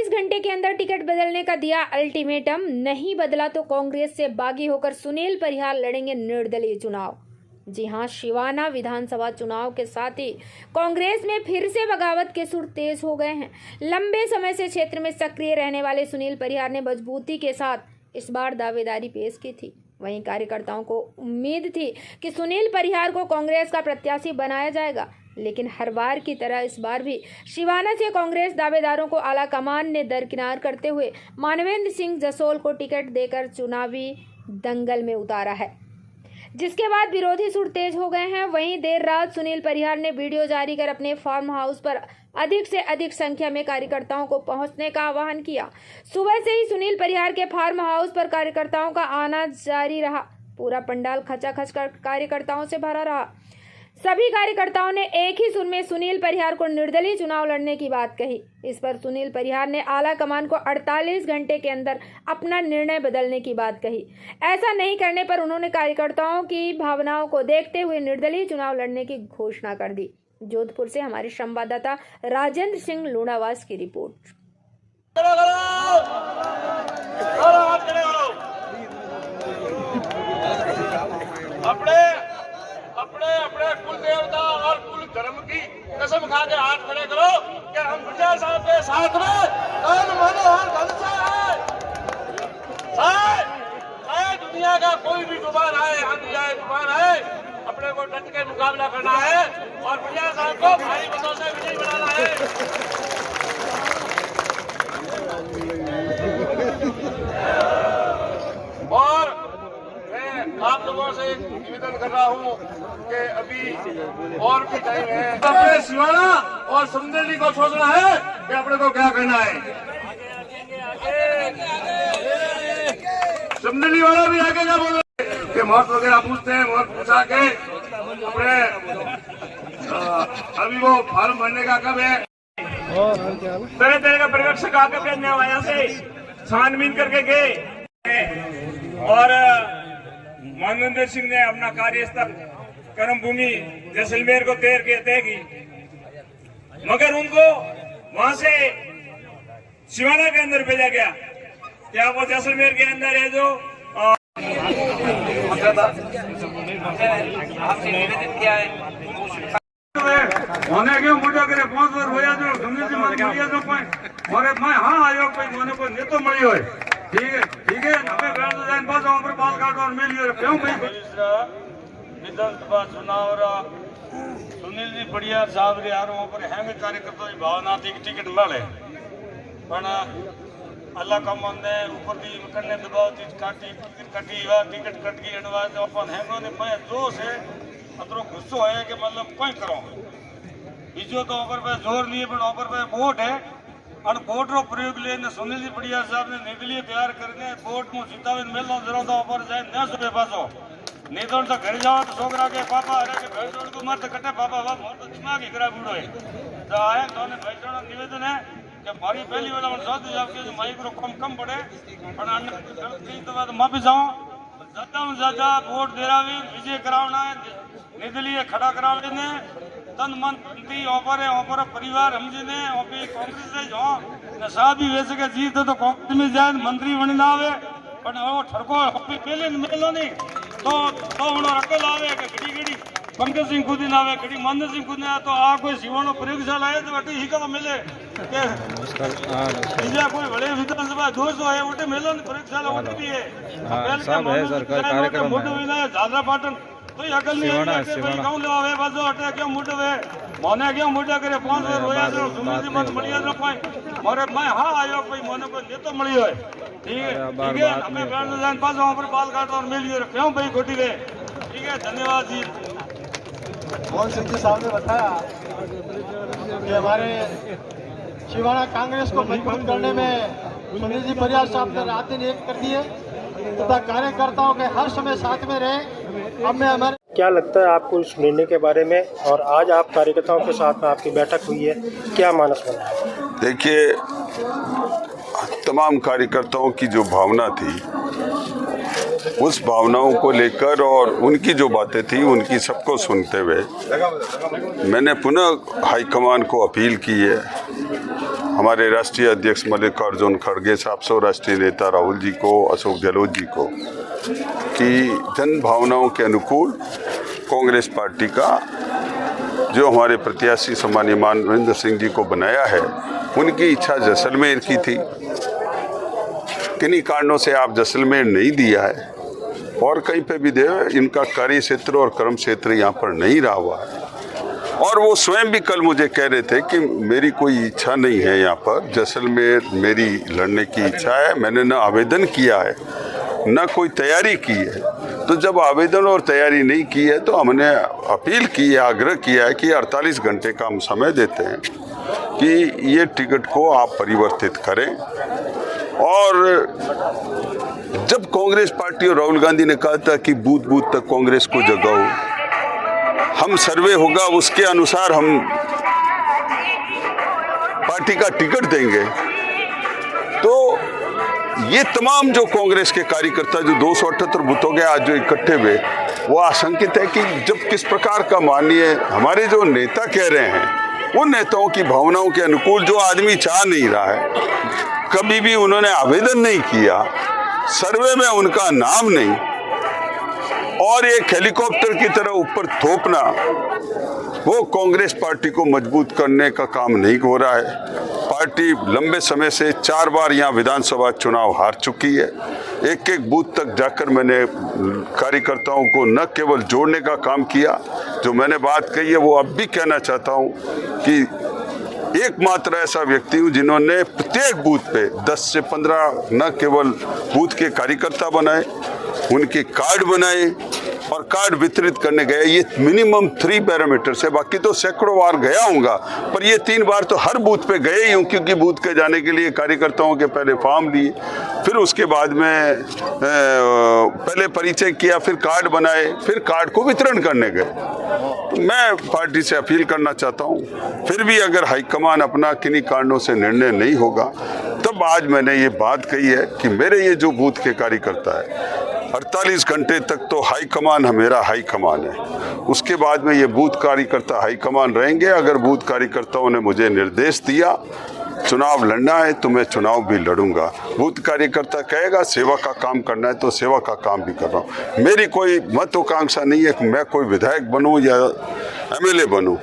48 घंटे के अंदर टिकट बदलने का दिया अल्टीमेटम, नहीं बदला तो कांग्रेस से बागी होकर सुनील परिहार लड़ेंगे निर्दलीय चुनाव। जी हां, शिवाना विधानसभा चुनाव के साथ ही कांग्रेस में फिर से बगावत के सुर तेज हो गए हैं। लंबे समय से क्षेत्र में सक्रिय रहने वाले सुनील परिहार ने मजबूती के साथ इस बार दावेदारी पेश की थी। वहीं कार्यकर्ताओं को उम्मीद थी कि सुनील परिहार को कांग्रेस का प्रत्याशी बनाया जाएगा, लेकिन हर बार की तरह इस बार भी शिवाना से कांग्रेस दावेदारों को आला कमान ने दरकिनार करते हुए मानवेंद्र सिंह जसोल को टिकट देकर चुनावी दंगल में उतारा है, जिसके बाद विरोधी सुर तेज हो गए हैं। वहीं देर रात सुनील परिहार ने वीडियो जारी कर अपने फार्म हाउस पर अधिक से अधिक संख्या में कार्यकर्ताओं को पहुंचने का आह्वान किया। सुबह से ही सुनील परिहार के फार्म हाउस पर कार्यकर्ताओं का आना जारी रहा। पूरा पंडाल खचाखच कर कार्यकर्ताओं से भरा रहा। सभी कार्यकर्ताओं ने एक ही सुर में सुनील परिहार को निर्दलीय चुनाव लड़ने की बात कही। इस पर सुनील परिहार ने आला कमान को 48 घंटे के अंदर अपना निर्णय बदलने की बात कही। ऐसा नहीं करने पर उन्होंने कार्यकर्ताओं की भावनाओं को देखते हुए निर्दलीय चुनाव लड़ने की घोषणा कर दी। जोधपुर से हमारे संवाददाता राजेंद्र सिंह लूणावास की रिपोर्ट। अपने अपने कुल देवता और कुल धर्म की कसम खा के हाथ खड़े करो कि हम विजय साहब के साथ में तन मन और धन से चाहे दुनिया का कोई भी तूफान आए, आंधी आए, तूफान आए, अपने को डट के मुकाबला करना है और विजय साहब को भारी मतों से विजयी बनाना है। और आप लोगों से निवेदन कर रहा हूं कि अभी और भी टाइम है। अपने शिवाना और सुंदरली को सोचना है कि अपने को क्या करना है। सुंदरली वाला भी आगे क्या बोल रहे कि मौत वगैरह पूछते हैं, मौत पूछा के अपने अभी वो फॉर्म भरने का कब है, तरह तरह का पर्यवेक्षक आके अपने न्यायालय से छानबीन करके गए और मानवेंद्र सिंह ने अपना कार्यस्थल कर्मभूमि जैसलमेर को तय की, मगर उनको वहां से शिवाना के अंदर भेजा गया। क्या वो जैसलमेर के अंदर है जो आपसे निवेदन किया है होने क्यों मुझे करे 5 वर्ष हो जो समझे जो मोरे मैं हाँ आयोग पे मोने को नेतो मळी होय। ठीक है हमें बैठ जाए बस ऊपर बाल काट और मिलियो क्यों भाई विधानसभा चुनाव सुनील जी बढ़िया साहब रे यार ऊपर हेंगे कार्यकर्ता की भावना थी टिकट मिले पण अल्लाह का मन ने ऊपर दी करने दबाव थी कटी वा टिकट कट गई अनवाज अपन हेंगो ने मैं जो से अतरो गुस्सो है कि मतलब कोई करो बीजो तो ऊपर पे जोर नहीं पर ऊपर पे वोट है और वोट रो प्रयोग लेने सुनील जी बढ़िया साहब ने निर्दलीय तैयार करके वोट में जितावे मेलो जरो तो ऊपर जाए न सुबह पासो नहीं तो घर जाओ तो छोकरा के पापा अरे के भाई जोड़ को मत कटे पापा वाह मोर तो दिमाग ही खराब बूढ़ो है तो आए तो ने भाई जोड़ निवेदन है कि मारी पहली वाला मन साथ जाओ के माइक्रो कम पड़े पर अन्य गलती तो बाद माफी जाओ ज्यादा वोट देरावे विजय करावना है निर्दलीय खड़ा करावे ने तन मन दी ऊपर परिवार हमजी ने ओपी कांग्रेस से जो नशा भी वैसे के जीत तो कांग्रेस में जाए मंत्री बनी ना आवे पर वो ठरको पहले मिलो नहीं तो उन्होंने अकल आवे कि घड़ी पंकज सिंह खुद ना आवे घड़ी महेंद्र सिंह खुद ने तो आ कोई शिवानो प्रयोगशाला है तो वटी ही का मिले के बीजा कोई बड़े विधानसभा 200 है वटे मिलो प्रयोगशाला वटी भी है सब है सरकार कार्यक्रम मोटो विना ज्यादा पाटन तो अकल नहीं है कि भाई गांव लेवा है बाजो हटे क्यों मुड वे मोने क्यों मुडा करे 5 बार होया जो सुनील जी मत मळिया जो कोई मोरे मैं हां आयो कोई मोने को नेतो मळी होय ठीक है हमें बैठ जान पास वहां पर बाल काट और मिलियो क्यों भाई खोटी वे ठीक है धन्यवाद जी। मोहन सिंह जी साहब ने बताया कि हमारे शिवाना कांग्रेस को मजबूत करने में सुनील जी परिहार साहब ने रात दिन एक कर दिए तथा कार्यकर्ताओं के हर समय साथ में रहे। अब मैं हमारे क्या लगता है आपको इस निर्णय के बारे में और आज आप कार्यकर्ताओं के साथ में आपकी बैठक हुई है, क्या मानस बना? देखिए, तमाम कार्यकर्ताओं की जो भावना थी उस भावनाओं को लेकर और उनकी जो बातें थी उनकी सबको सुनते हुए मैंने पुनः हाईकमान को अपील की है हमारे राष्ट्रीय अध्यक्ष मल्लिकार्जुन खड़गे साहब से, राष्ट्रीय नेता राहुल जी को, अशोक गहलोत जी को, कि जन भावनाओं के अनुकूल कांग्रेस पार्टी का जो हमारे प्रत्याशी सम्मानीय मानवेंद्र सिंह जी को बनाया है, उनकी इच्छा जैसलमेर की थी। किन्हीं कारणों से आप जैसलमेर नहीं दिया है और कहीं पे भी दे, इनका कार्य क्षेत्र और कर्म क्षेत्र यहाँ पर नहीं रहा हुआ है। और वो स्वयं भी कल मुझे कह रहे थे कि मेरी कोई इच्छा नहीं है यहाँ पर जैसलमेर मेरी लड़ने की इच्छा है, मैंने न आवेदन किया है न कोई तैयारी की है। तो जब आवेदन और तैयारी नहीं की है तो हमने अपील की है, आग्रह किया है कि 48 घंटे का हम समय देते हैं कि ये टिकट को आप परिवर्तित करें। और जब कांग्रेस पार्टी और राहुल गांधी ने कहा था कि बूथ बूथ तक कांग्रेस को जगाओ, हम सर्वे होगा उसके अनुसार हम पार्टी का टिकट देंगे, तो ये तमाम जो कांग्रेस के कार्यकर्ता जो 278 बूथों के आज जो इकट्ठे हुए, वो आशंकित है कि जब किस प्रकार का माननीय हमारे जो नेता कह रहे हैं, उन नेताओं की भावनाओं के अनुकूल जो आदमी चाह नहीं रहा है, कभी भी उन्होंने आवेदन नहीं किया, सर्वे में उनका नाम नहीं, और एक हेलीकॉप्टर की तरह ऊपर थोपना, वो कांग्रेस पार्टी को मजबूत करने का काम नहीं हो रहा है। पार्टी लंबे समय से 4 बार यहाँ विधानसभा चुनाव हार चुकी है। एक एक बूथ तक जाकर मैंने कार्यकर्ताओं को न केवल जोड़ने का काम किया, जो मैंने बात कही है वो अब भी कहना चाहता हूँ कि एकमात्र ऐसा व्यक्ति हूँ जिन्होंने प्रत्येक बूथ पे 10 से 15 न केवल बूथ के कार्यकर्ता बनाए, उनके कार्ड बनाए और कार्ड वितरित करने गए। ये मिनिमम 3 पैरामीटर्स है, बाकी तो सैकड़ों बार गया हूँगा, पर ये 3 बार तो हर बूथ पे गए ही हूँ, क्योंकि बूथ के जाने के लिए कार्यकर्ताओं के पहले फॉर्म लिए, फिर उसके बाद में पहले परिचय किया, फिर कार्ड बनाए, फिर कार्ड को वितरण करने गए। तो मैं पार्टी से अपील करना चाहता हूँ, फिर भी अगर हाईकमान अपना किन्हीं कारणों से निर्णय नहीं होगा, तब आज मैंने ये बात कही है कि मेरे ये जो बूथ के कार्यकर्ता है, 48 घंटे तक तो हाईकमान मेरा हाईकमान है, उसके बाद में ये बूथ कार्यकर्ता हाईकमान रहेंगे। अगर बूथ कार्यकर्ताओं ने मुझे निर्देश दिया चुनाव लड़ना है तो मैं चुनाव भी लड़ूंगा। बूथ कार्यकर्ता कहेगा सेवा का काम करना है तो सेवा का काम भी कर रहा हूँ। मेरी कोई महत्वाकांक्षा नहीं है कि मैं कोई विधायक बनूं या एमएलए बनूं।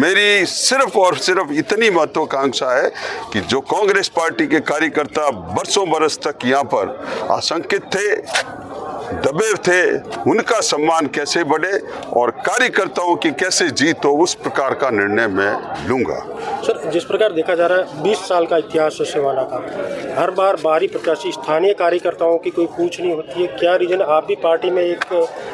मेरी सिर्फ और सिर्फ इतनी महत्वाकांक्षा है कि जो कांग्रेस पार्टी के कार्यकर्ता बरसों बरस तक यहाँ पर आशंकित थे, दबे थे, उनका सम्मान कैसे बढ़े और कार्यकर्ताओं की कैसे जीत हो, उस प्रकार का निर्णय मैं लूंगा। सर, जिस प्रकार देखा जा रहा है 20 साल का इतिहास है शिवाना का, हर बार बाहरी प्रत्याशी स्थानीय कार्यकर्ताओं की कोई पूछ नहीं होती है, क्या रीजन? आप भी पार्टी में एक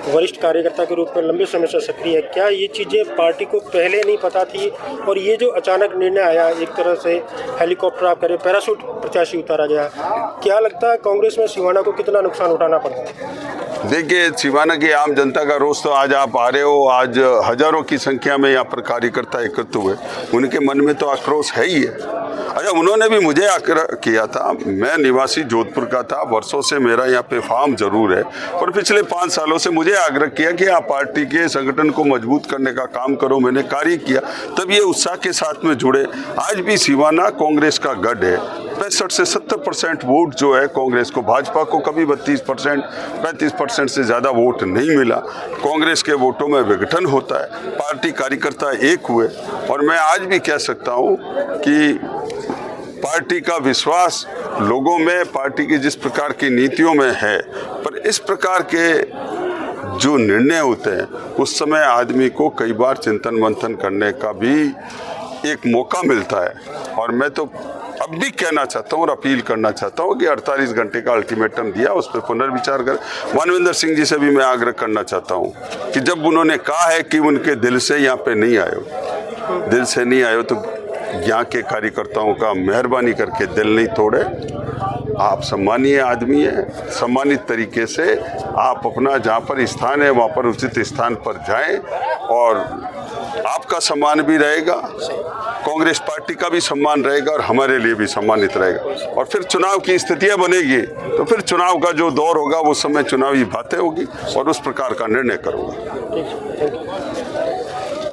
वरिष्ठ कार्यकर्ता के रूप में लंबे समय से सक्रिय है, क्या ये चीज़ें पार्टी को पहले नहीं पता थी? और ये जो अचानक निर्णय आया, एक तरह से हेलीकॉप्टर आप करें, पैराशूट प्रत्याशी उतारा गया, क्या लगता है कांग्रेस में शिवाना को कितना नुकसान उठाना पड़ा? देखिए, शिवाना की आम जनता का रोष तो आज आप आ रहे हो, आज हजारों की संख्या में यहाँ पर कार्यकर्ता एकत्र हुए, उनके मन में तो आक्रोश है ही है। अच्छा, उन्होंने भी मुझे आग्रह किया था, मैं निवासी जोधपुर का था, वर्षों से मेरा यहाँ पे फार्म जरूर है, और पिछले 5 सालों से मुझे आग्रह किया कि आप पार्टी के संगठन को मजबूत करने का काम करो। मैंने कार्य किया, तब ये उत्साह के साथ में जुड़े। आज भी शिवाना कांग्रेस का गढ़ है। 65 से 70% वोट जो है कांग्रेस को, भाजपा को कभी 32% 35% से ज़्यादा वोट नहीं मिला। कांग्रेस के वोटों में विघटन होता है, पार्टी कार्यकर्ता एक हुए, और मैं आज भी कह सकता हूँ कि पार्टी का विश्वास लोगों में, पार्टी की जिस प्रकार की नीतियों में है, पर इस प्रकार के जो निर्णय होते हैं उस समय आदमी को कई बार चिंतन मंथन करने का भी एक मौका मिलता है। और मैं तो अब भी कहना चाहता हूँ और अपील करना चाहता हूँ कि 48 घंटे का अल्टीमेटम दिया, उस पर पुनर्विचार कर। मानवेंद्र सिंह जी से भी मैं आग्रह करना चाहता हूँ कि जब उन्होंने कहा है कि उनके दिल से यहाँ पे नहीं आए, दिल से नहीं आए, तो यहाँ के कार्यकर्ताओं का मेहरबानी करके दिल नहीं तोड़े। आप सम्मानीय आदमी हैं, सम्मानित तरीके से आप अपना जहाँ पर स्थान है वहाँ पर उचित स्थान पर जाएं, और आपका सम्मान भी रहेगा, कांग्रेस पार्टी का भी सम्मान रहेगा, और हमारे लिए भी सम्मानित रहेगा। और फिर चुनाव की स्थितियां बनेगी तो फिर चुनाव का जो दौर होगा वो समय चुनावी बातें होगी, और उस प्रकार का निर्णय करूँगा।